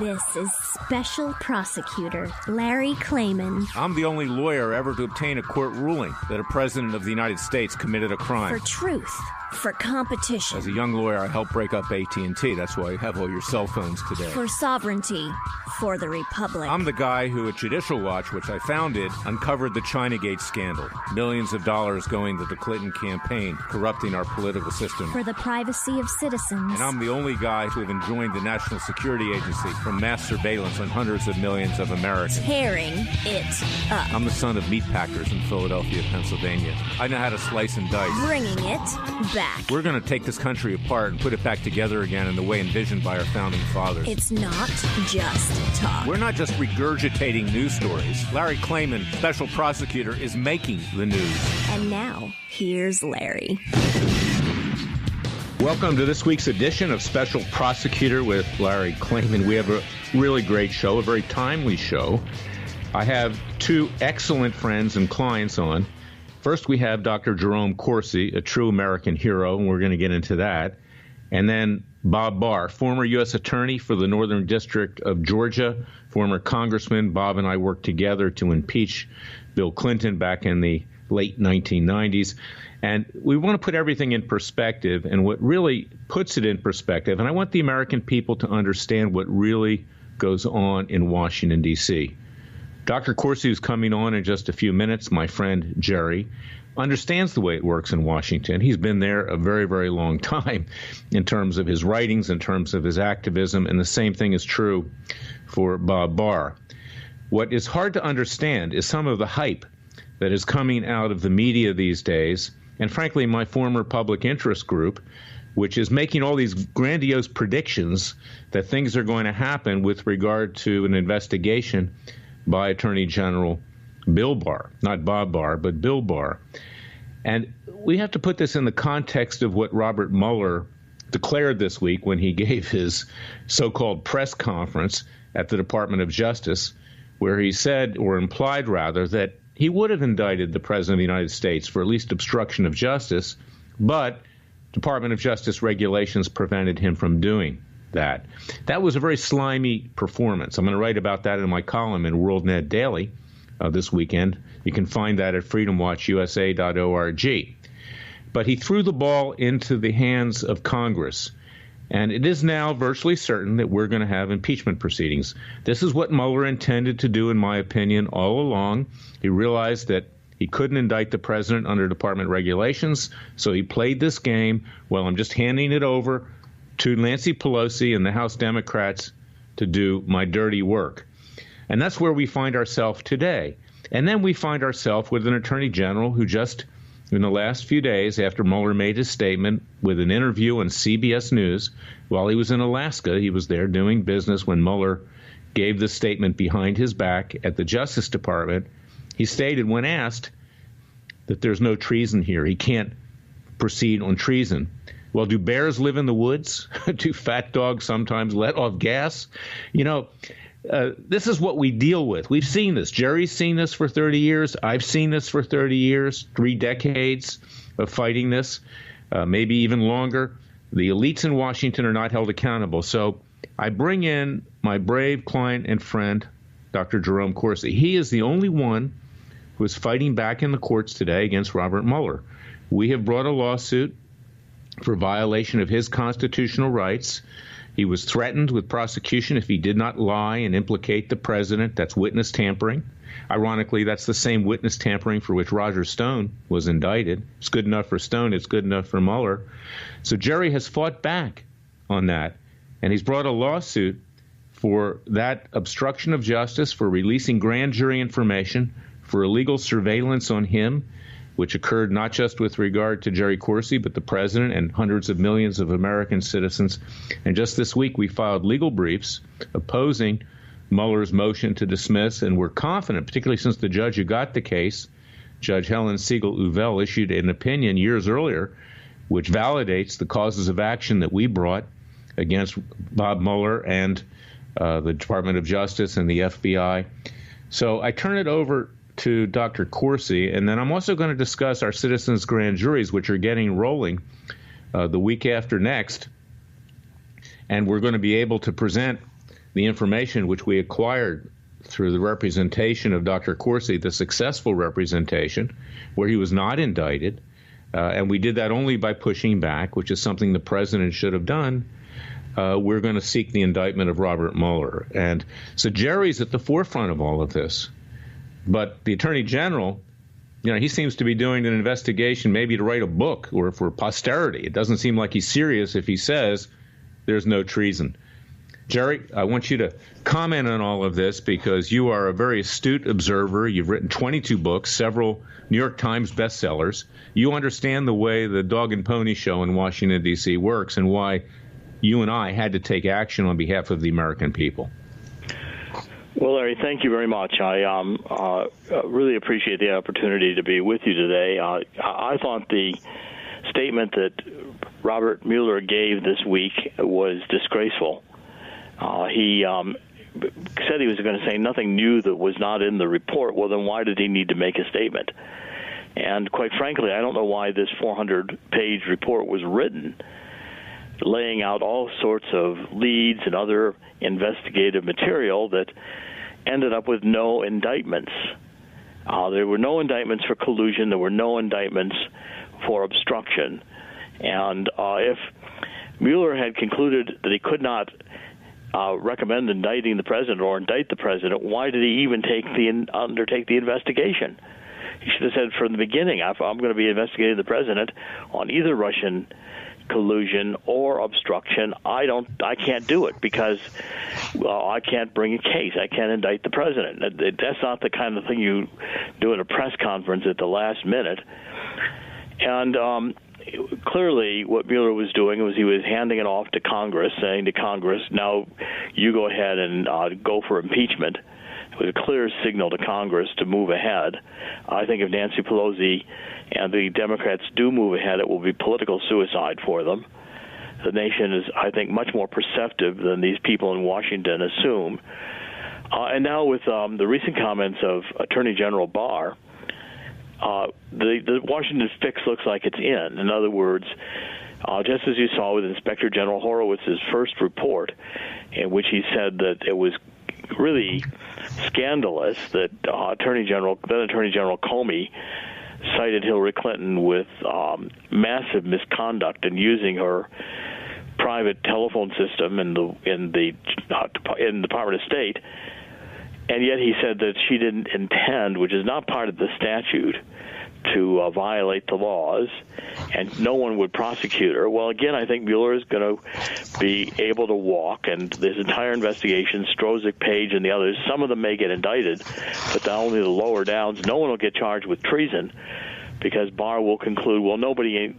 This is Special Prosecutor Larry KLAYMAN. I'm the only lawyer ever to obtain a court ruling that a president of the United States committed a crime. For truth. For competition. As a young lawyer, I helped break up AT&T. That's why you have all your cell phones today. For sovereignty. For the Republic. I'm the guy who, at Judicial Watch, which I founded, uncovered the Chinagate scandal. Millions of dollars going to the Clinton campaign, corrupting our political system. For the privacy of citizens. And I'm the only guy to have enjoined the National Security Agency from mass surveillance on hundreds of millions of Americans. Tearing it up. I'm the son of meat packers in Philadelphia, Pennsylvania. I know how to slice and dice. Bringing it back. We're going to take this country apart and put it back together again in the way envisioned by our founding fathers. It's not just talk. We're not just regurgitating news stories. Larry KLAYMAN, special prosecutor, is making the news. And now, here's Larry. Welcome to this week's edition of Special Prosecutor with Larry KLAYMAN. We have a really great show, a very timely show. I have two excellent friends and clients on. First, we have Dr. Jerome Corsi, a true American hero, and we're going to get into that. And then Bob Barr, former U.S. Attorney for the Northern District of Georgia, former Congressman. Bob and I worked together to impeach Bill Clinton back in the late 1990s. And we want to put everything in perspective, and what really puts it in perspective, and I want the American people to understand what really goes on in Washington, D.C. Dr. Corsi, who's coming on in just a few minutes, my friend Jerry, understands the way it works in Washington. He's been there a very, very long time in terms of his writings, in terms of his activism, and the same thing is true for Bob Barr. What is hard to understand is some of the hype that is coming out of the media these days, and frankly, my former public interest group, which is making all these grandiose predictions that things are going to happen with regard to an investigation by Attorney General Bill Barr, not Bob Barr, but Bill Barr. And we have to put this in the context of what Robert Mueller declared this week when he gave his so-called press conference at the Department of Justice, where he said, or implied rather, that he would have indicted the President of the United States for at least obstruction of justice, but Department of Justice regulations prevented him from doing that. That was a very slimy performance. I'm going to write about that in my column in WorldNet Daily this weekend. You can find that at freedomwatchusa.org. But he threw the ball into the hands of Congress, and it is now virtually certain that we're going to have impeachment proceedings. This is what Mueller intended to do, in my opinion, all along. He realized that he couldn't indict the president under department regulations, so he played this game. Well, I'm just handing it over to Nancy Pelosi and the House Democrats to do my dirty work. And that's where we find ourselves today. And then we find ourselves with an attorney general who just, in the last few days after Mueller made his statement with an interview on CBS News, while he was in Alaska, he was there doing business when Mueller gave the statement behind his back at the Justice Department. He stated, when asked, that there's no treason here. He can't proceed on treason. Well, do bears live in the woods? Do fat dogs sometimes let off gas? You know, this is what we deal with. We've seen this. Jerry's seen this for 30 years. I've seen this for 30 years, 3 decades of fighting this, maybe even longer. The elites in Washington are not held accountable. So I bring in my brave client and friend, Dr. Jerome Corsi. He is the only one who is fighting back in the courts today against Robert Mueller. We have brought a lawsuit for violation of his constitutional rights. He was threatened with prosecution if he did not lie and implicate the president. That's witness tampering. Ironically, that's the same witness tampering for which Roger Stone was indicted. It's good enough for Stone. It's good enough for Mueller. So Jerry has fought back on that, and he's brought a lawsuit for that obstruction of justice, for releasing grand jury information, for illegal surveillance on him, which occurred not just with regard to Jerry Corsi, but the president and hundreds of millions of American citizens. And just this week, we filed legal briefs opposing Mueller's motion to dismiss, and we're confident, particularly since the judge who got the case, Judge Helen Siegel-Uvel, issued an opinion years earlier which validates the causes of action that we brought against Bob Mueller and the Department of Justice and the FBI. So I turn it over to Dr. Corsi, and then I'm also going to discuss our citizens' grand juries, which are getting rolling the week after next, and we're going to be able to present the information which we acquired through the representation of Dr. Corsi, the successful representation, where he was not indicted, and we did that only by pushing back, which is something the president should have done. We're going to seek the indictment of Robert Mueller. And so Jerry's at the forefront of all of this. But the Attorney General, he seems to be doing an investigation maybe to write a book or for posterity. It doesn't seem like he's serious if he says there's no treason. Jerry, I want you to comment on all of this because you are a very astute observer. You've written 22 books, several New York Times bestsellers. You understand the way the dog and pony show in Washington, D.C. works and why you and I had to take action on behalf of the American people. Well, Larry, thank you very much. I really appreciate the opportunity to be with you today. I thought the statement that Robert Mueller gave this week was disgraceful. He said he was going to say nothing new that was not in the report. Well, then why did he need to make a statement? And quite frankly, I don't know why this 400-page report was written, laying out all sorts of leads and other investigative material that ended up with no indictments. There were no indictments for collusion. There were no indictments for obstruction. And if Mueller had concluded that he could not recommend indicting the president or indict the president, why did he even undertake the investigation? He should have said from the beginning, I'm going to be investigating the president on either Russian collusion or obstruction. I can't do it because I can't bring a case. I can't indict the president. That's not the kind of thing you do in a press conference at the last minute. And clearly what Mueller was doing was he was handing it off to Congress, saying to Congress, now you go ahead and go for impeachment. It was a clear signal to Congress to move ahead. I think if Nancy Pelosi and the Democrats do move ahead, it will be political suicide for them. The nation is, I think, much more perceptive than these people in Washington assume. And now with the recent comments of Attorney General Barr, the Washington fix looks like it's in. In other words, just as you saw with Inspector General Horowitz's first report, in which he said that it was really scandalous that then Attorney General Comey cited Hillary Clinton with massive misconduct in using her private telephone system in the Department of State, and yet he said that she didn't intend, which is not part of the statute, to violate the laws, and no one would prosecute her. Well, again, I think Mueller is going to be able to walk, and this entire investigation, Strozik, Page, and the others, some of them may get indicted, but only the lower downs. No one will get charged with treason because Barr will conclude, well,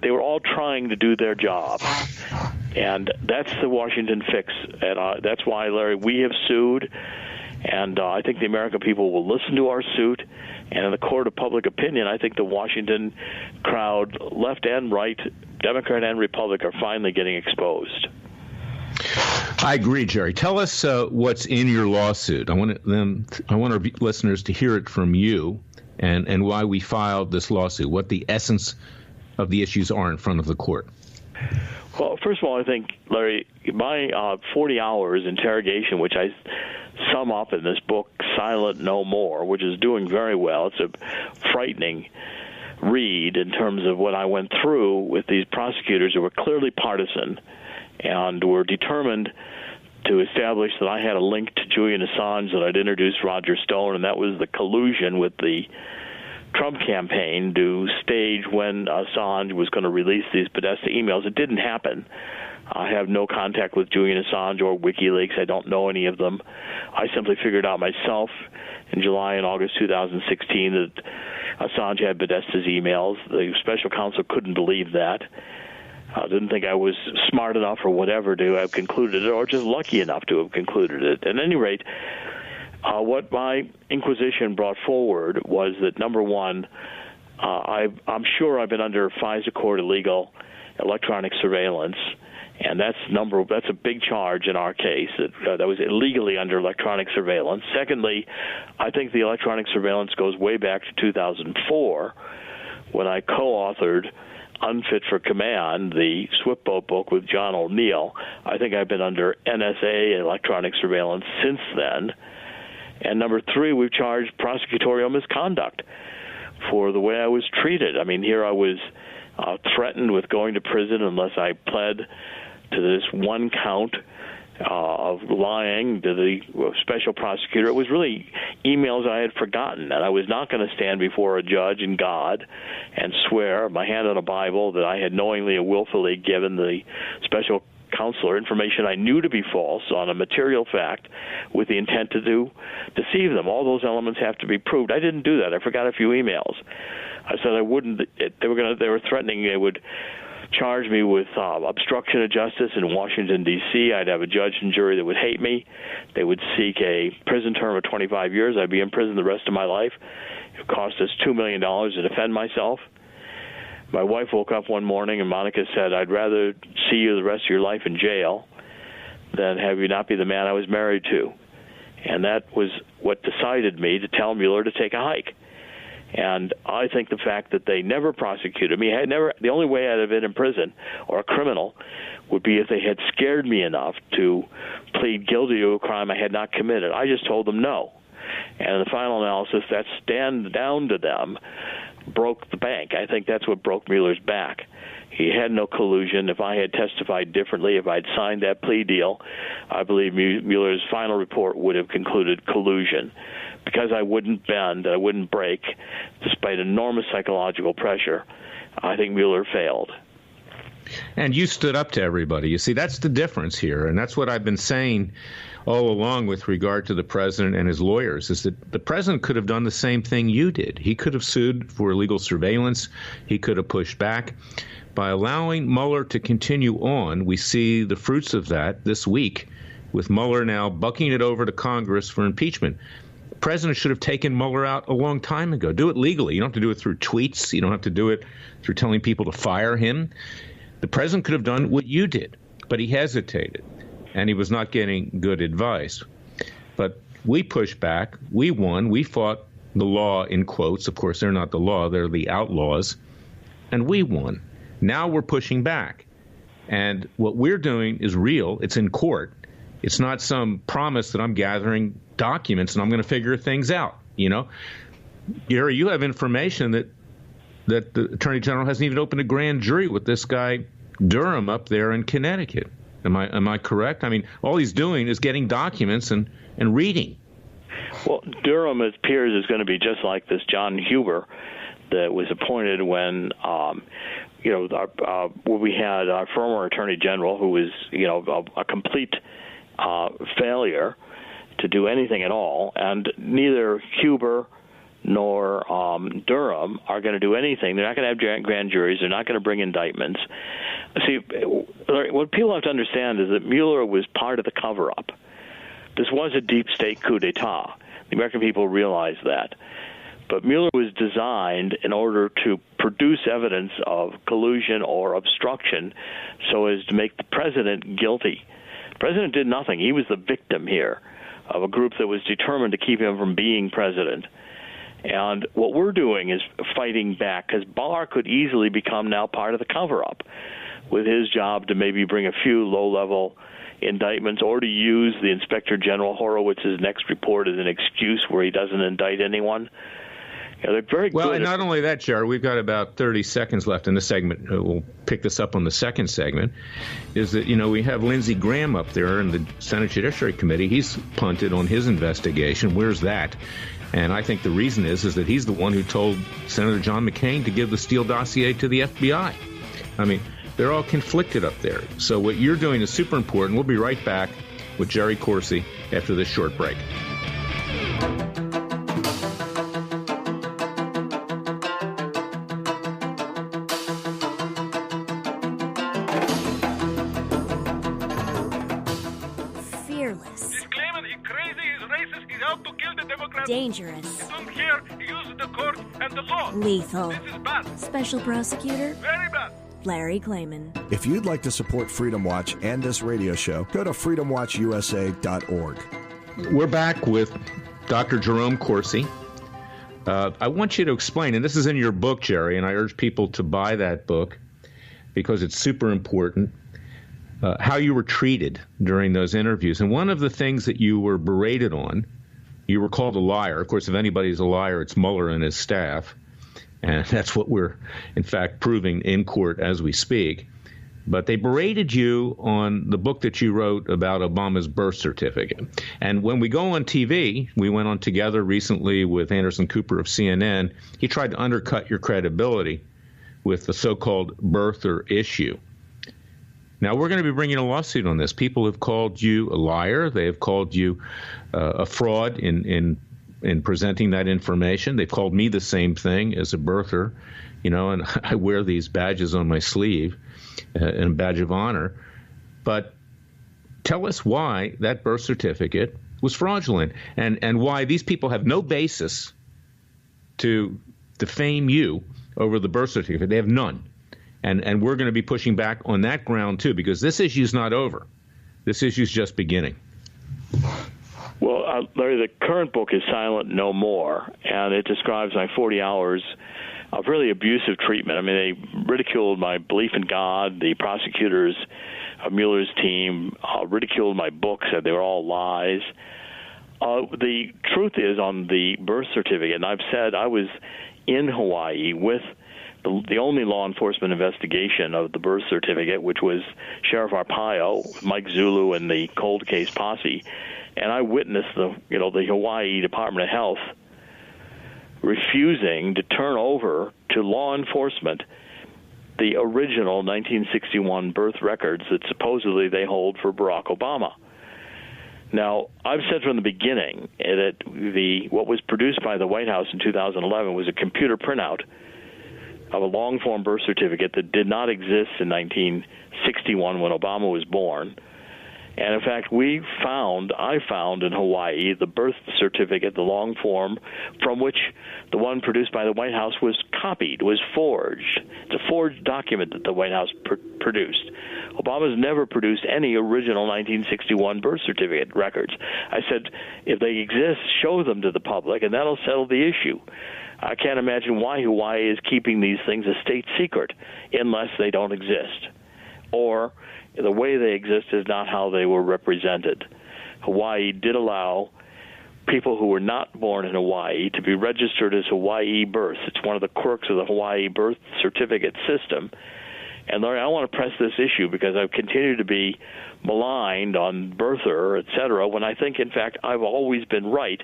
they were all trying to do their job. And that's the Washington fix. And that's why, Larry, we have sued, and I think the American people will listen to our suit. And in the court of public opinion, I think the Washington crowd, left and right, Democrat and Republican, are finally getting exposed. I agree, Jerry. Tell us what's in your lawsuit. I want our listeners to hear it from you and why we filed this lawsuit, what the essence of the issues are in front of the court. Well, first of all, I think, Larry, my 40 hours interrogation, which I sum up in this book, Silent No More, which is doing very well. It's a frightening read in terms of what I went through with these prosecutors who were clearly partisan and were determined to establish that I had a link to Julian Assange, that I'd introduced Roger Stone, and that was the collusion with the Trump campaign to stage when Assange was going to release these Podesta emails. It didn't happen. I have no contact with Julian Assange or WikiLeaks. I don't know any of them. I simply figured out myself in July and August 2016 that Assange had Podesta's emails. The special counsel couldn't believe that. I didn't think I was smart enough or whatever to have concluded it, or just lucky enough to have concluded it. At any rate, what my inquisition brought forward was that, number one, I'm sure I've been under FISA court illegal electronic surveillance, and that's a big charge in our case, that was illegally under electronic surveillance. Secondly, I think the electronic surveillance goes way back to 2004 when I co-authored Unfit for Command, the Swiftboat book with John O'Neill. I think I've been under NSA electronic surveillance since then. And number 3, we've charged prosecutorial misconduct for the way I was treated. I mean, here I was threatened with going to prison unless I pled to this one count of lying to the special prosecutor. It was really emails I had forgotten, and I was not going to stand before a judge and God and swear, my hand on a Bible, that I had knowingly and willfully given the special counselor information I knew to be false on a material fact with the intent to deceive them. All those elements have to be proved. I didn't do that. I forgot a few emails. I said I wouldn't. They were threatening they would charge me with obstruction of justice in Washington, D.C. I'd have a judge and jury that would hate me. They would seek a prison term of 25 years. I'd be in prison the rest of my life. It cost us $2 million to defend myself. My wife woke up one morning and Monica said, I'd rather see you the rest of your life in jail than have you not be the man I was married to. And that was what decided me to tell Mueller to take a hike. And I think the fact that they never prosecuted me, the only way I'd have been in prison or a criminal would be if they had scared me enough to plead guilty to a crime I had not committed. I just told them no. And in the final analysis, that stand down to them broke the bank. I think that's what broke Mueller's back. He had no collusion. If I had testified differently, if I'd signed that plea deal, I believe Mueller's final report would have concluded collusion. Because I wouldn't bend, I wouldn't break, despite enormous psychological pressure, I think Mueller failed. And you stood up to everybody. You see, that's the difference here, and that's what I've been saying all along with regard to the president and his lawyers, is that the president could have done the same thing you did. He could have sued for illegal surveillance. He could have pushed back. By allowing Mueller to continue on, we see the fruits of that this week, with Mueller now bucking it over to Congress for impeachment. The president should have taken Mueller out a long time ago. Do it legally. You don't have to do it through tweets. You don't have to do it through telling people to fire him. The president could have done what you did, but he hesitated, and he was not getting good advice. But we pushed back. We won. We fought the law, in quotes. Of course, they're not the law. They're the outlaws. And we won. Now we're pushing back. And what we're doing is real. It's in court. It's not some promise that I'm gathering documents and I'm going to figure things out. You know, Gary, you have information that the Attorney General hasn't even opened a grand jury with this guy Durham up there in Connecticut. Am I correct? I mean, all he's doing is getting documents and reading. Well, Durham, it appears, is going to be just like this John Huber that was appointed when, we had our former Attorney General who was, a complete failure to do anything at all, and neither Huber nor Durham are going to do anything. They're not going to have grand juries. They're not going to bring indictments. See, what people have to understand is that Mueller was part of the cover-up. This was a deep state coup d'etat. The American people realize that. But Mueller was designed in order to produce evidence of collusion or obstruction so as to make the president guilty. The president did nothing. He was the victim here of a group that was determined to keep him from being president. And what we're doing is fighting back, because Barr could easily become now part of the cover-up with his job to maybe bring a few low-level indictments or to use the Inspector General Horowitz's next report as an excuse where he doesn't indict anyone. They're very good. Well, and not only that, Jared, we've got about 30 seconds left in the segment. We'll pick this up on the second segment, is that, we have Lindsey Graham up there in the Senate Judiciary Committee. He's punted on his investigation. Where's that? And I think the reason is that he's the one who told Senator John McCain to give the Steele dossier to the FBI. I mean, they're all conflicted up there. So what you're doing is super important. We'll be right back with Jerry Corsi after this short break. Fearless. He's claiming he's crazy, he's racist, he's out to kill the Democrats. Dangerous. You don't care, he uses the court and the law. Lethal. This is bad. Special Prosecutor Very bad. Larry KLAYMAN. If you'd like to support Freedom Watch and this radio show, go to freedomwatchusa.org. We're back with Dr. Jerome Corsi. I want you to explain, and this is in your book, Jerry, and I urge people to buy that book, because it's super important, how you were treated during those interviews. And one of the things that you were berated on, you were called a liar. Of course, if anybody's a liar, it's Mueller and his staff. And that's what we're, in fact, proving in court as we speak. But they berated you on the book that you wrote about Obama's birth certificate. And when we go on TV, we went on together recently with Anderson Cooper of CNN. He tried to undercut your credibility with the so-called birther issue. Now, we're going to be bringing a lawsuit on this. People have called you a liar. They have called you a fraud in presenting that information. They've called me the same thing as a birther, and I wear these badges on my sleeve, and a badge of honor. But tell us why that birth certificate was fraudulent and why these people have no basis to defame you over the birth certificate. They have none. And we're going to be pushing back on that ground, too, because this issue's not over. This issue's just beginning. Well, Larry, the current book is Silent No More, and it describes my 40 hours of really abusive treatment. I mean, they ridiculed my belief in God. The prosecutors of Mueller's team ridiculed my book, said they were all lies. The truth is, on the birth certificate, and I've said I was in Hawaii with the only law enforcement investigation of the birth certificate, which was Sheriff Arpaio, Mike Zulu, and the cold case posse, and I witnessed the Hawaii Department of Health refusing to turn over to law enforcement the original 1961 birth records that supposedly they hold for Barack Obama. Now, I've said from the beginning that what was produced by the White House in 2011 was a computer printout of a long-form birth certificate that did not exist in 1961 when Obama was born. And, in fact, I found in Hawaii the birth certificate, the long form, from which the one produced by the White House was copied, was forged. It's a forged document that the White House produced. Obama's never produced any original 1961 birth certificate records. I said, if they exist, show them to the public, and that'll settle the issue. I can't imagine why Hawaii is keeping these things a state secret unless they don't exist. Or the way they exist is not how they were represented. Hawaii did allow people who were not born in Hawaii to be registered as Hawaii births. It's one of the quirks of the Hawaii birth certificate system. And Larry, I want to press this issue because I've continued to be maligned on birther, et cetera, when I think, in fact, I've always been right.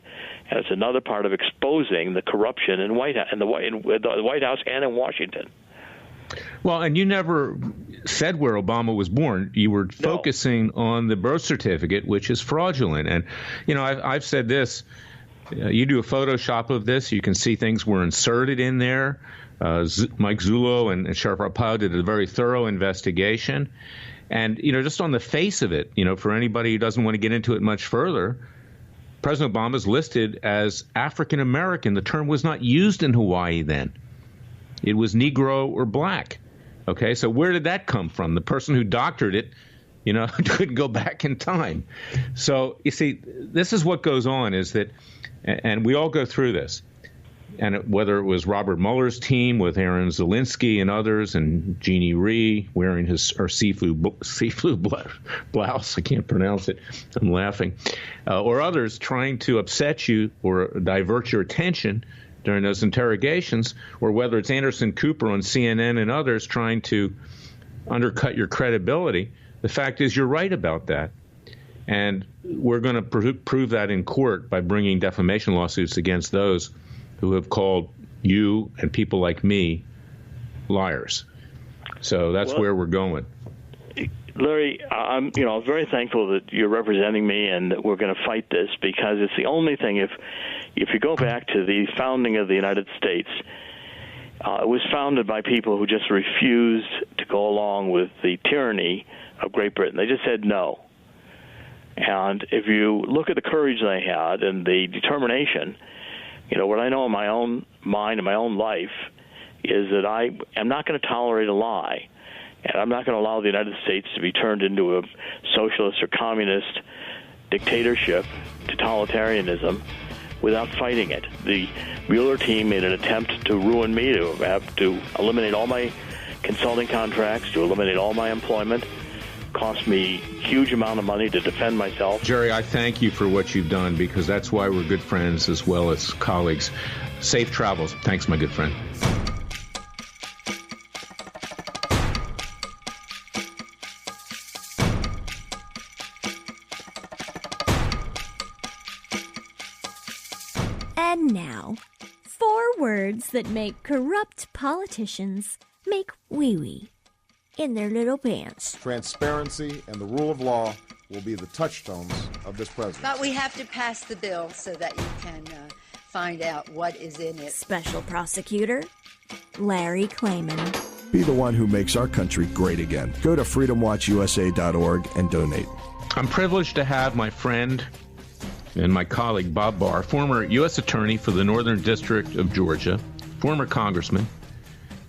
And it's another part of exposing the corruption in the White House and in Washington. Well, and you never said where Obama was born. You were focusing on the birth certificate, which is fraudulent. And, I've said this. You do a Photoshop of this. You can see things were inserted in there. Mike Zullo and Sheriff Arpaio did a very thorough investigation. And, just on the face of it, for anybody who doesn't want to get into it much further, President Obama is listed as African American. The term was not used in Hawaii then. It was Negro or black. Okay, so where did that come from? The person who doctored it, couldn't go back in time. So, you see, this is what goes on is that, and we all go through this, and whether it was Robert Mueller's team with Aaron Zelinsky and others, and Jeannie Rhee wearing her seafood blouse, I can't pronounce it, I'm laughing, or others trying to upset you or divert your attention during those interrogations, or whether it's Anderson Cooper on CNN and others trying to undercut your credibility, the fact is you're right about that. And we're going to prove that in court by bringing defamation lawsuits against those who have called you and people like me liars. So that's where we're going. Larry, I'm very thankful that you're representing me and that we're going to fight this, because it's the only thing. If you go back to the founding of the United States, it was founded by people who just refused to go along with the tyranny of Great Britain. They just said no. And if you look at the courage they had and the determination, what I know in my own mind and my own life is that I am not going to tolerate a lie. And I'm not going to allow the United States to be turned into a socialist or communist dictatorship, totalitarianism, without fighting it. The Mueller team made an attempt to ruin me, to eliminate all my consulting contracts to eliminate all my employment. Cost me a huge amount of money to defend myself. Jerry, I thank you for what you've done, because that's why we're good friends as well as colleagues. Safe travels. Thanks, my good friend. And now, 4 words that make corrupt politicians make wee-wee in their little pants. Transparency and the rule of law will be the touchstones of this presidency. But we have to pass the bill so that you can find out what is in it. Special Prosecutor Larry KLAYMAN. Be the one who makes our country great again. Go to freedomwatchusa.org and donate. I'm privileged to have my friend and my colleague Bob Barr, former U.S. Attorney for the Northern District of Georgia, former Congressman.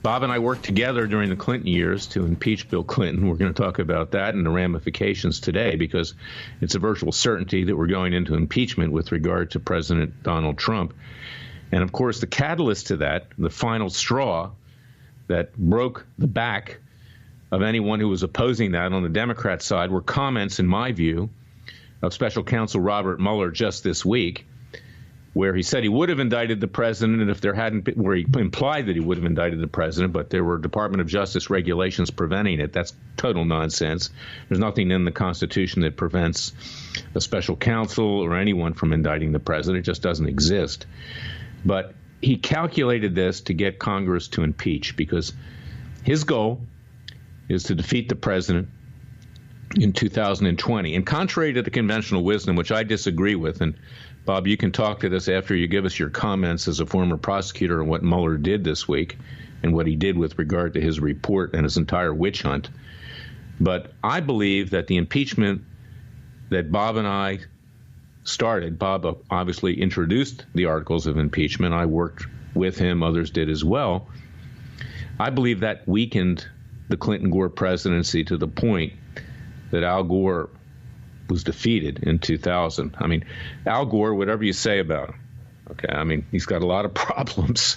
Bob and I worked together during the Clinton years to impeach Bill Clinton. We're going to talk about that and the ramifications today, because it's a virtual certainty that we're going into impeachment with regard to President Donald Trump. And, of course, the catalyst to that, the final straw that broke the back of anyone who was opposing that on the Democrat side, were comments, in my view, of Special Counsel Robert Mueller just this week, where he said he would have indicted the president, and if there hadn't been, where he implied that he would have indicted the president, but there were Department of Justice regulations preventing it. That's total nonsense. There's nothing in the Constitution that prevents a special counsel or anyone from indicting the president. It just doesn't exist. But he calculated this to get Congress to impeach, because his goal is to defeat the president in 2020. And contrary to the conventional wisdom, which I disagree with, and Bob, you can talk to this after you give us your comments as a former prosecutor on what Mueller did this week and what he did with regard to his report and his entire witch hunt. But I believe that the impeachment that Bob and I started, Bob obviously introduced the articles of impeachment. I worked with him. Others did as well. I believe that weakened the Clinton-Gore presidency to the point that Al Gore was defeated in 2000. I mean, Al Gore, whatever you say about him, okay, I mean, he's got a lot of problems.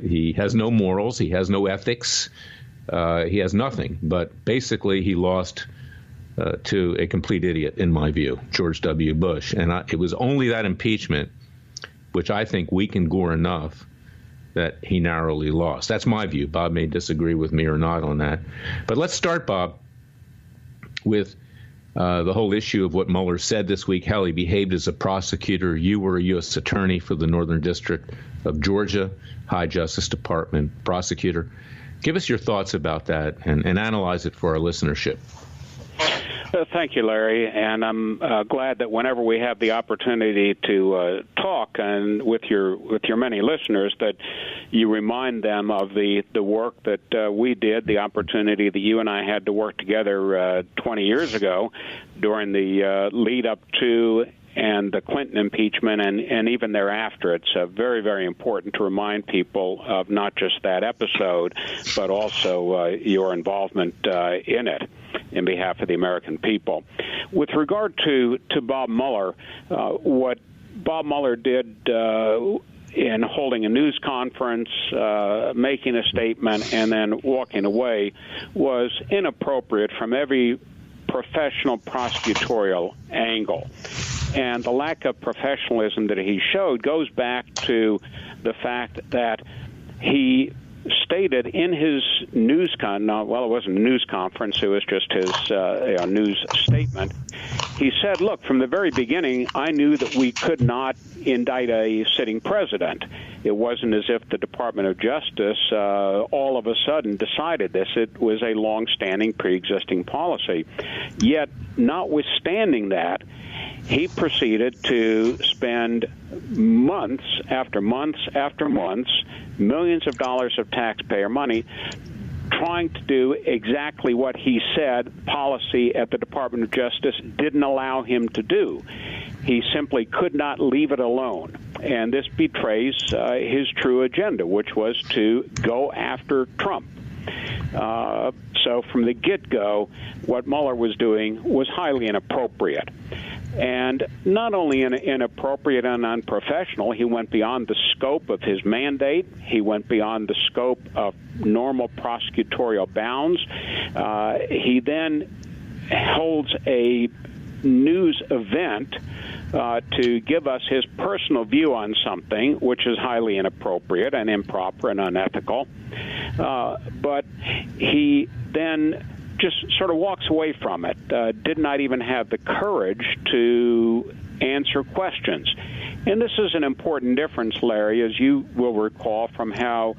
He has no morals. He has no ethics. He has nothing. But basically, he lost to a complete idiot, in my view, George W. Bush. And it was only that impeachment which I think weakened Gore enough that he narrowly lost. That's my view. Bob may disagree with me or not on that. But let's start, Bob, with the whole issue of what Mueller said this week, how he behaved as a prosecutor. You were a U.S. attorney for the Northern District of Georgia, High Justice Department prosecutor. Give us your thoughts about that and analyze it for our listenership. Thank you, Larry, and I'm glad that whenever we have the opportunity to talk and with your many listeners, that you remind them of the work that we did, the opportunity that you and I had to work together 20 years ago during the lead up to and the Clinton impeachment and even thereafter. It's very, very important to remind people of not just that episode, but also your involvement in it in behalf of the American people. With regard to Bob Mueller, what Bob Mueller did in holding a news conference, making a statement, and then walking away was inappropriate from every professional prosecutorial angle. And the lack of professionalism that he showed goes back to the fact that he stated in his news it wasn't a news conference, it was just his news statement. He said, look, from the very beginning, I knew that we could not indict a sitting president. It wasn't as if the Department of Justice all of a sudden decided this. It was a long-standing, pre-existing policy. Yet, notwithstanding that, he proceeded to spend months after months after months, millions of dollars of taxpayer money, trying to do exactly what he said policy at the Department of Justice didn't allow him to do. He simply could not leave it alone. And this betrays his true agenda, which was to go after Trump. So from the get-go, what Mueller was doing was highly inappropriate. And not only inappropriate and unprofessional, he went beyond the scope of his mandate. He went beyond the scope of normal prosecutorial bounds. He then holds a news event to give us his personal view on something, which is highly inappropriate and improper and unethical. But he then just sort of walks away from it, did not even have the courage to answer questions. And this is an important difference, Larry, as you will recall from how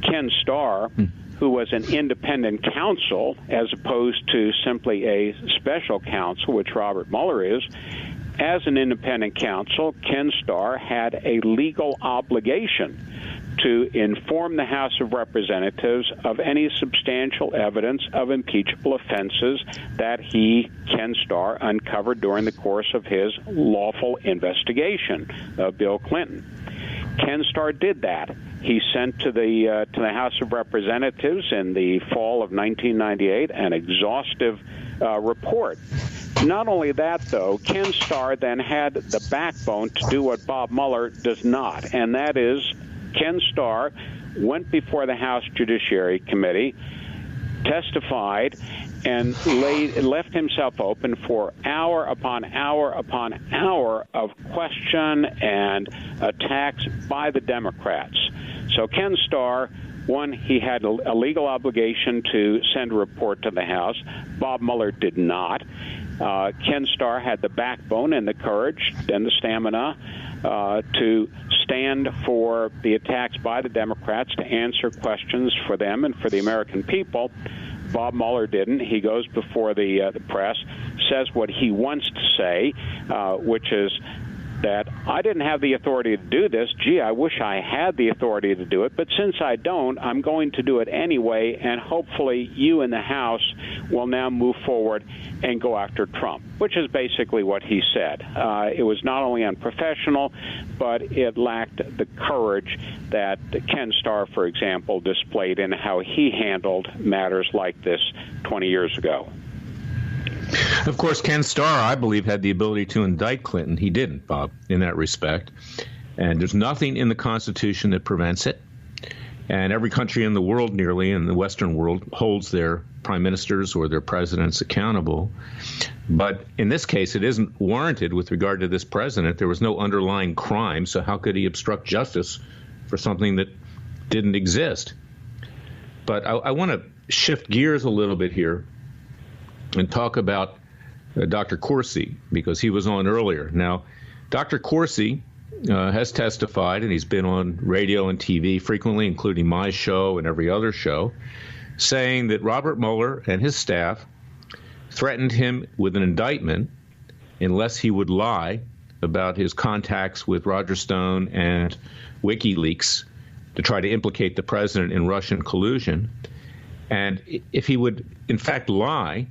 Ken Starr, who was an independent counsel as opposed to simply a special counsel, which Robert Mueller is, as an independent counsel, Ken Starr had a legal obligation to inform the House of Representatives of any substantial evidence of impeachable offenses that he, Ken Starr, uncovered during the course of his lawful investigation of Bill Clinton. Ken Starr did that. He sent to the House of Representatives in the fall of 1998 an exhaustive report. Not only that, though, Ken Starr then had the backbone to do what Bob Mueller does not, and that is Ken Starr went before the House Judiciary Committee, testified, and left himself open for hour upon hour upon hour of question and attacks by the Democrats. So Ken Starr, one, he had a legal obligation to send a report to the House. Bob Mueller did not. Ken Starr had the backbone and the courage and the stamina to stand for the attacks by the Democrats, to answer questions for them and for the American people. Bob Mueller didn't. He goes before the press, says what he wants to say, which is that I didn't have the authority to do this. Gee, I wish I had the authority to do it, but since I don't, I'm going to do it anyway, and hopefully you in the House will now move forward and go after Trump, which is basically what he said. It was not only unprofessional, but it lacked the courage that Ken Starr, for example, displayed in how he handled matters like this 20 years ago. Of course, Ken Starr, I believe, had the ability to indict Clinton. He didn't, Bob, in that respect. And there's nothing in the Constitution that prevents it. And every country in the world, nearly, in the Western world, holds their prime ministers or their presidents accountable. But in this case, it isn't warranted with regard to this president. There was no underlying crime, so how could he obstruct justice for something that didn't exist? But I want to shift gears a little bit here and talk about Dr. Corsi, because he was on earlier. Now, Dr. Corsi has testified, and he's been on radio and TV frequently, including my show and every other show, saying that Robert Mueller and his staff threatened him with an indictment unless he would lie about his contacts with Roger Stone and WikiLeaks to try to implicate the president in Russian collusion. And if he would, in fact, lie,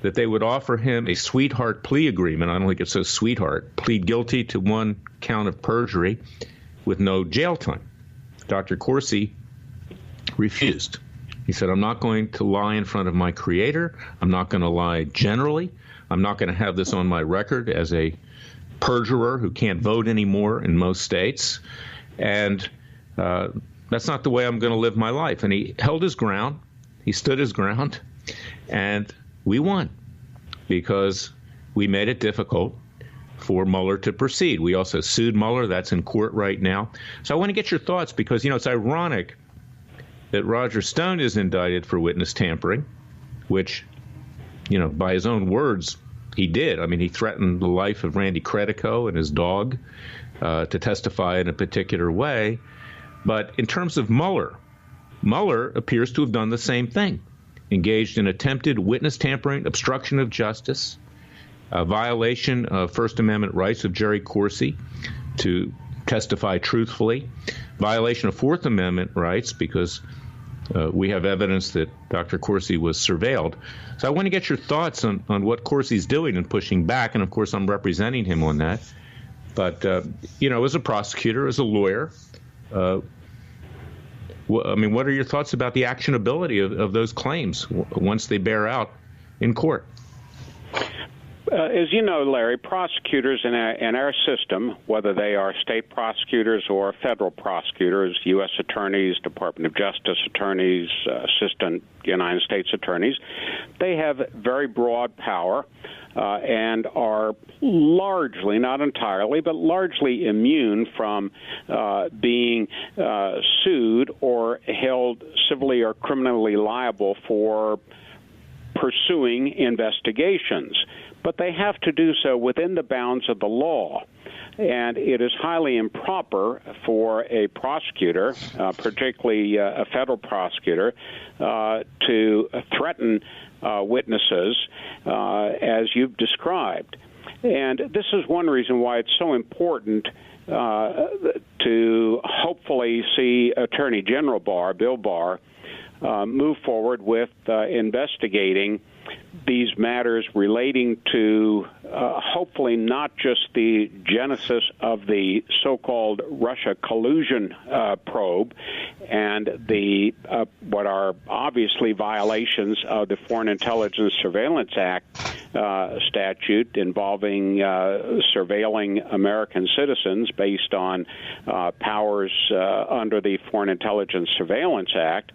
that they would offer him a sweetheart plea agreement. I don't think it says sweetheart. Plead guilty to one count of perjury with no jail time. Dr. Corsi refused. He said, I'm not going to lie in front of my creator. I'm not going to lie generally. I'm not going to have this on my record as a perjurer who can't vote anymore in most states. And that's not the way I'm going to live my life. And he held his ground. He stood his ground. And we won because we made it difficult for Mueller to proceed. We also sued Mueller. That's in court right now. So I want to get your thoughts because, it's ironic that Roger Stone is indicted for witness tampering, which, by his own words, he did. I mean, he threatened the life of Randy Credico and his dog to testify in a particular way. But in terms of Mueller appears to have done the same thing. Engaged in attempted witness tampering, obstruction of justice, a violation of First Amendment rights of Jerry Corsi to testify truthfully, violation of Fourth Amendment rights because we have evidence that Dr. Corsi was surveilled. So I want to get your thoughts on what Corsi's doing and pushing back, and of course I'm representing him on that. But, as a prosecutor, as a lawyer, what are your thoughts about the actionability of those claims once they bear out in court? As you know, Larry, prosecutors in our system, whether they are state prosecutors or federal prosecutors, U.S. attorneys, Department of Justice attorneys, assistant United States attorneys, they have very broad power and are largely, not entirely, but largely immune from being sued or held civilly or criminally liable for pursuing investigations. But they have to do so within the bounds of the law. And it is highly improper for a prosecutor, particularly a federal prosecutor, to threaten witnesses as you've described. And this is one reason why it's so important to hopefully see Attorney General Barr, Bill Barr, move forward with investigating these matters relating to hopefully not just the genesis of the so-called Russia collusion probe and the what are obviously violations of the Foreign Intelligence Surveillance Act statute involving surveilling American citizens based on powers under the Foreign Intelligence Surveillance Act.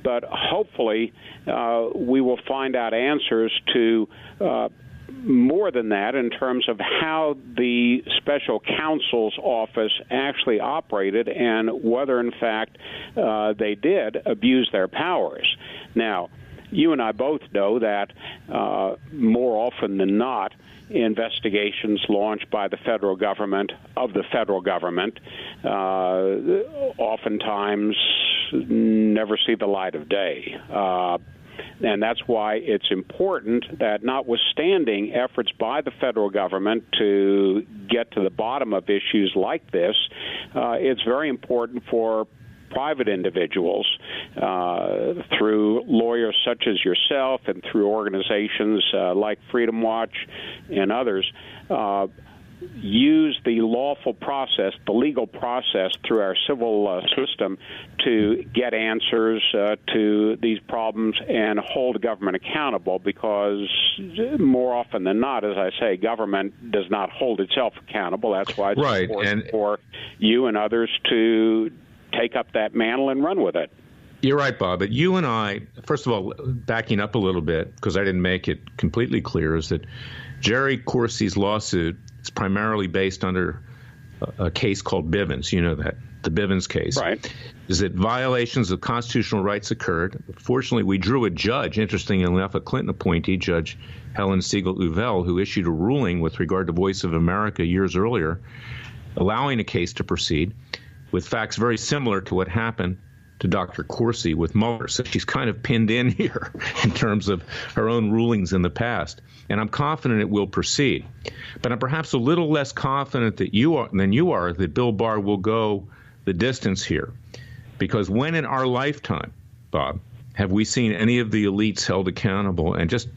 But hopefully we will find out answers to more than that in terms of how the special counsel's office actually operated and whether, in fact, they did abuse their powers. Now, you and I both know that more often than not, investigations launched by the federal government of the federal government oftentimes never see the light of day. And that's why it's important that, notwithstanding efforts by the federal government to get to the bottom of issues like this, it's very important for private individuals, through lawyers such as yourself and through organizations like Freedom Watch and others, use the lawful process, the legal process through our civil system to get answers to these problems and hold government accountable, because more often than not, as I say, government does not hold itself accountable. That's why it's important for you and others to take up that mantle and run with it. You're right, Bob. But you and I, first of all, backing up a little bit, because I didn't make it completely clear, is that Jerry Corsi's lawsuit is primarily based under a case called Bivens. You know that, the Bivens case. Right. Is that violations of constitutional rights occurred. Fortunately, we drew a judge, interestingly enough, a Clinton appointee, Judge Helen Siegel-Uvell, who issued a ruling with regard to Voice of America years earlier, allowing a case to proceed with facts very similar to what happened to Dr. Corsi with Mueller. So she's kind of pinned in here in terms of her own rulings in the past. And I'm confident it will proceed. But I'm perhaps a little less confident than you are that Bill Barr will go the distance here. Because when in our lifetime, Bob, have we seen any of the elites held accountable? And just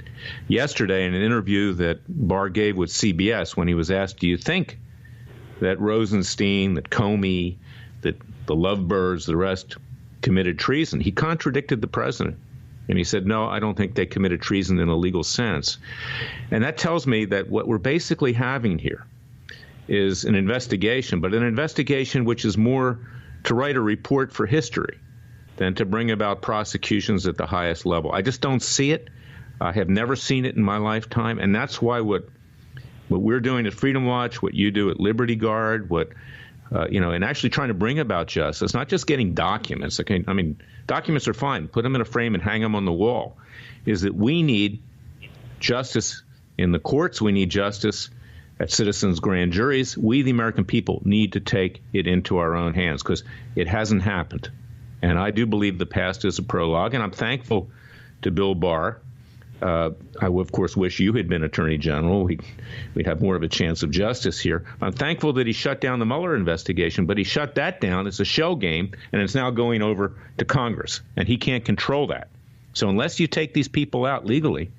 yesterday in an interview that Barr gave with CBS, when he was asked, do you think that Rosenstein, that Comey, that the Lovebirds, the rest committed treason, he contradicted the president. And he said, no, I don't think they committed treason in a legal sense. And that tells me that what we're basically having here is an investigation, but an investigation which is more to write a report for history than to bring about prosecutions at the highest level. I just don't see it. I have never seen it in my lifetime. And that's why what we're doing at Freedom Watch, what you do at Liberty Guard, and actually trying to bring about justice, not just getting documents. Okay, I mean, documents are fine. Put them in a frame and hang them on the wall. Is that we need justice in the courts. We need justice at citizens' grand juries. We, the American people, need to take it into our own hands because it hasn't happened. And I do believe the past is a prologue. And I'm thankful to Bill Barr. I would, of course, wish you had been Attorney General. We'd have more of a chance of justice here. I'm thankful that he shut down the Mueller investigation, but he shut that down. It's a shell game, and it's now going over to Congress, and he can't control that. So unless you take these people out legally,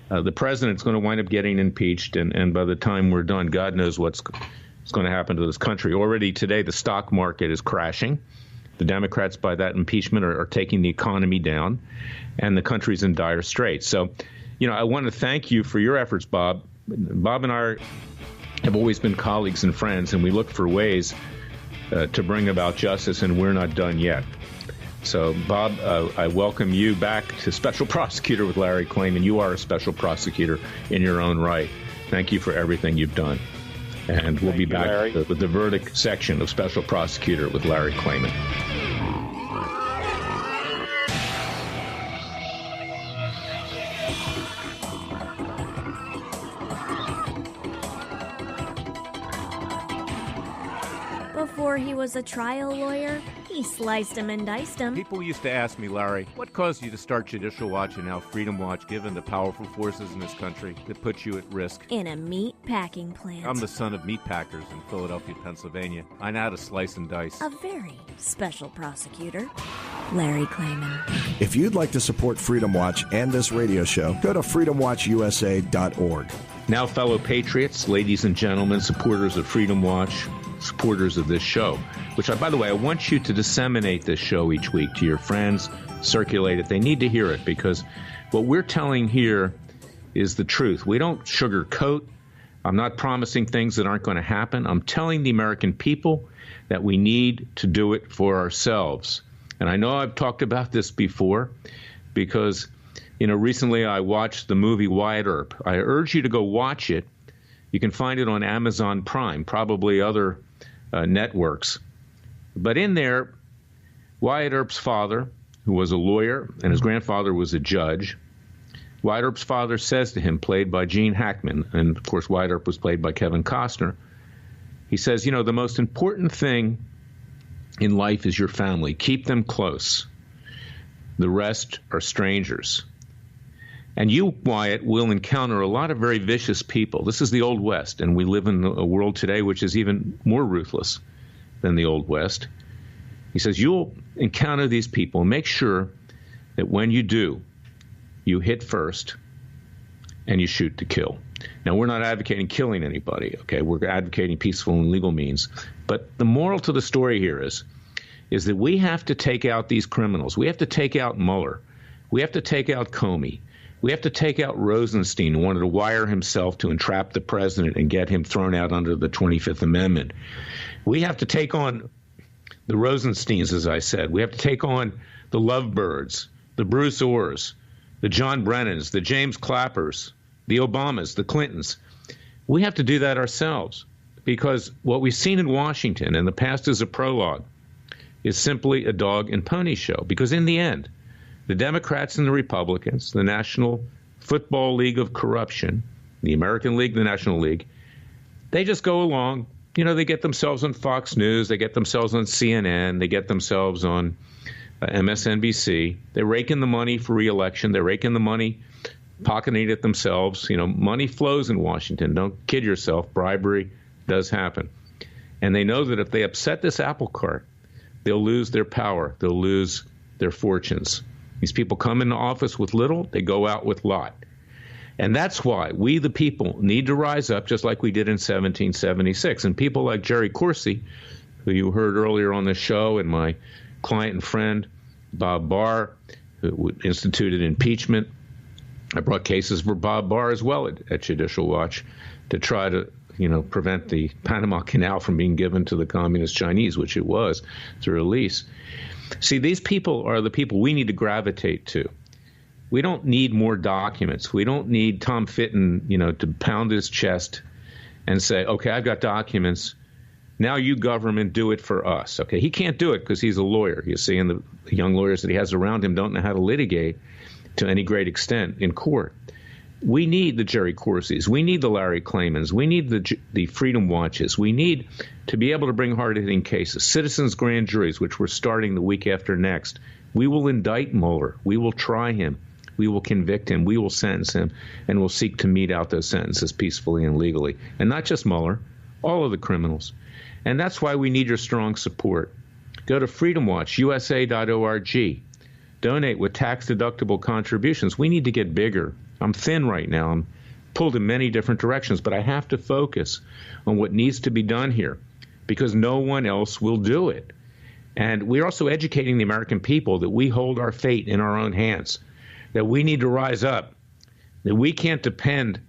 the president's going to wind up getting impeached, and by the time we're done, God knows what's going to happen to this country. Already today, the stock market is crashing. The Democrats, by that impeachment, are taking the economy down, and the country's in dire straits. So, I want to thank you for your efforts, Bob, Bob and I have always been colleagues and friends, and we look for ways to bring about justice, and we're not done yet. So, Bob, I welcome you back to Special Prosecutor with Larry Klayman. You are a special prosecutor in your own right. Thank you for everything you've done. And we'll be back with the verdict section of Special Prosecutor with Larry Klayman. Before he was a trial lawyer, he sliced him and diced him. People used to ask me, Larry, what caused you to start Judicial Watch and now Freedom Watch, given the powerful forces in this country that put you at risk? In a meat packing plant. I'm the son of meat packers in Philadelphia, Pennsylvania. I know how to slice and dice. A very special prosecutor, Larry Klayman. If you'd like to support Freedom Watch and this radio show, go to freedomwatchusa.org. Now, fellow patriots, ladies and gentlemen, supporters of Freedom Watch, supporters of this show, which, by the way, I want you to disseminate this show each week to your friends, circulate it. They need to hear it, because what we're telling here is the truth. We don't sugarcoat. I'm not promising things that aren't going to happen. I'm telling the American people that we need to do it for ourselves. And I know I've talked about this before because, recently I watched the movie Wyatt Earp. I urge you to go watch it. You can find it on Amazon Prime, probably other networks. But in there, Wyatt Earp's father, who was a lawyer, and his grandfather was a judge, Wyatt Earp's father says to him, played by Gene Hackman, and of course Wyatt Earp was played by Kevin Costner, he says, the most important thing in life is your family. Keep them close. The rest are strangers. And you, Wyatt, will encounter a lot of very vicious people. This is the Old West, and we live in a world today which is even more ruthless than the Old West. He says, you'll encounter these people. Make sure that when you do, you hit first and you shoot to kill. Now, we're not advocating killing anybody, okay? We're advocating peaceful and legal means. But the moral to the story here is that we have to take out these criminals. We have to take out Mueller. We have to take out Comey. We have to take out Rosenstein, who wanted to wire himself to entrap the president and get him thrown out under the 25th Amendment. We have to take on the Rosensteins, as I said. We have to take on the Lovebirds, the Bruce Orrs, the John Brennans, the James Clappers, the Obamas, the Clintons. We have to do that ourselves, because what we've seen in Washington, and the past is a prologue, is simply a dog and pony show. Because in the end, the Democrats and the Republicans, the National Football League of Corruption, the American League, the National League, they just go along. They get themselves on Fox News. They get themselves on CNN. They get themselves on MSNBC. They rake in the money for re-election. They rake in the money, pocketing it themselves. Money flows in Washington. Don't kid yourself. Bribery does happen. And they know that if they upset this apple cart, they'll lose their power. They'll lose their fortunes. These people come into office with little, they go out with lot. And that's why we, the people, need to rise up just like we did in 1776. And people like Jerry Corsi, who you heard earlier on the show, and my client and friend, Bob Barr, who instituted impeachment. I brought cases for Bob Barr as well at Judicial Watch to try to, prevent the Panama Canal from being given to the Communist Chinese, which it was, through a lease. See, these people are the people we need to gravitate to. We don't need more documents. We don't need Tom Fitton, to pound his chest and say, okay, I've got documents. Now you, government, do it for us. Okay, he can't do it because he's a lawyer. You see, and the young lawyers that he has around him don't know how to litigate to any great extent in court. We need the Jerry Corsis. We need the Larry Klaymans. We need the Freedom Watches. We need to be able to bring hard-hitting cases. Citizens' grand juries, which we're starting the week after next. We will indict Mueller. We will try him. We will convict him. We will sentence him. And we'll seek to mete out those sentences peacefully and legally. And not just Mueller, all of the criminals. And that's why we need your strong support. Go to freedomwatchusa.org. Donate with tax-deductible contributions. We need to get bigger. I'm thin right now. I'm pulled in many different directions, but I have to focus on what needs to be done here because no one else will do it. And we're also educating the American people that we hold our fate in our own hands, that we need to rise up, that we can't depend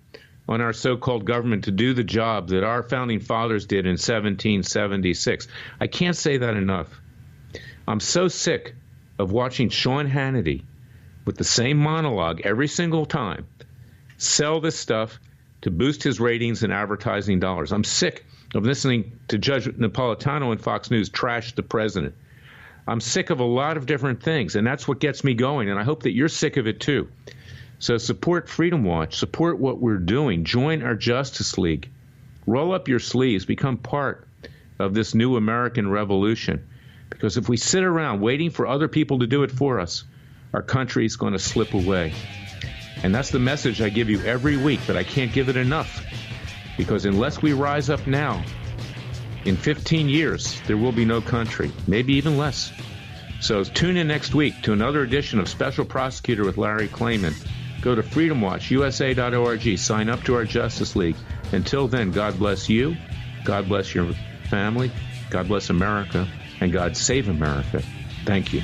on our so-called government to do the job that our founding fathers did in 1776. I can't say that enough. I'm so sick of watching Sean Hannity with the same monologue every single time sell this stuff to boost his ratings and advertising dollars. I'm sick of listening to Judge Napolitano and Fox News trash the president. I'm sick of a lot of different things, and that's what gets me going, and I hope that you're sick of it too. So support Freedom Watch, support what we're doing, join our Justice League, roll up your sleeves, become part of this new American revolution. Because if we sit around waiting for other people to do it for us, our country's going to slip away. And that's the message I give you every week, but I can't give it enough. Because unless we rise up now, in 15 years, there will be no country, maybe even less. So tune in next week to another edition of Special Prosecutor with Larry Klayman. Go to freedomwatchusa.org. Sign up to our Justice League. Until then, God bless you, God bless your family, God bless America, and God save America. Thank you.